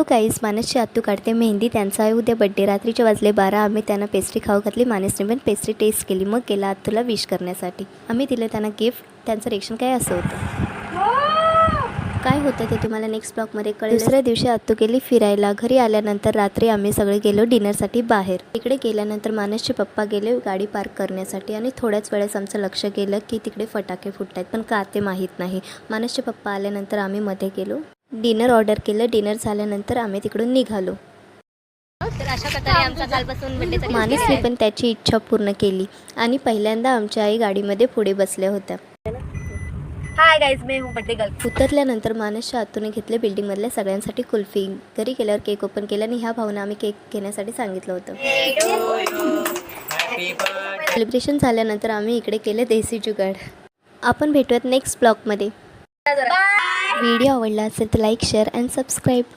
तो गाईज मानसची आत्तू काढते मेहंदी. त्यांचा आहे उद्या बड्डे. रात्रीचे वाजले 12. आम्ही त्यांना पेस्ट्री खाऊ घातली. मानसने पण पेस्ट्री टेस्ट केली. मग गेला आत्तूला विश करण्यासाठी. आम्ही दिलं त्यांना गिफ्ट. त्यांचं रिएक्शन काय असं होतं, काय होतं ते तुम्हाला नेक्स्ट ब्लॉगमध्ये कळेल. दुसऱ्या दिवशी आत्तू गेली फिरायला. घरी आल्यानंतर रात्री आम्ही सगळे गेलो डिनरसाठी बाहेर. इकडे गेल्यानंतर मानसचे पप्पा गेले गाडी पार्क करण्यासाठी आणि थोड्याच वेळेस आमचं लक्ष गेलं की तिकडे फटाके फुटत आहेत, पण का ते माहीत नाही. मानसचे पप्पा आल्यानंतर आम्ही मध्ये गेलो. डिनर ऑर्डर केलं. डिनर झाल्यानंतर आम्ही तिकडून निघालो. तर अशा प्रकारे आमचा कालपासून बड्डेचा मानसने पण त्याची इच्छा पूर्ण केली आणि पहिल्यांदा आमच्या आई गाडीमध्ये पुढे बसल्या होत्या. हाय गाइस, मैं हूँ बर्थडे गर्ल. उतरल्यानंतर मानसच्या आतूने घेतले बिल्डिंगमधल्या सगळ्यांसाठी कुल्फी. घरी गेल्यावर केक ओपन केला आणि ह्या भावना आम्ही केक घेण्यासाठी सांगितलं होतं. सेलिब्रेशन झाल्यानंतर आम्ही इकडे केलं देसी जुगाड. आपण भेटूयात नेक्स्ट ब्लॉगमध्ये. व्हिडिओ आवडला असेल तर लाईक, शेअर अँड सबस्क्राईब.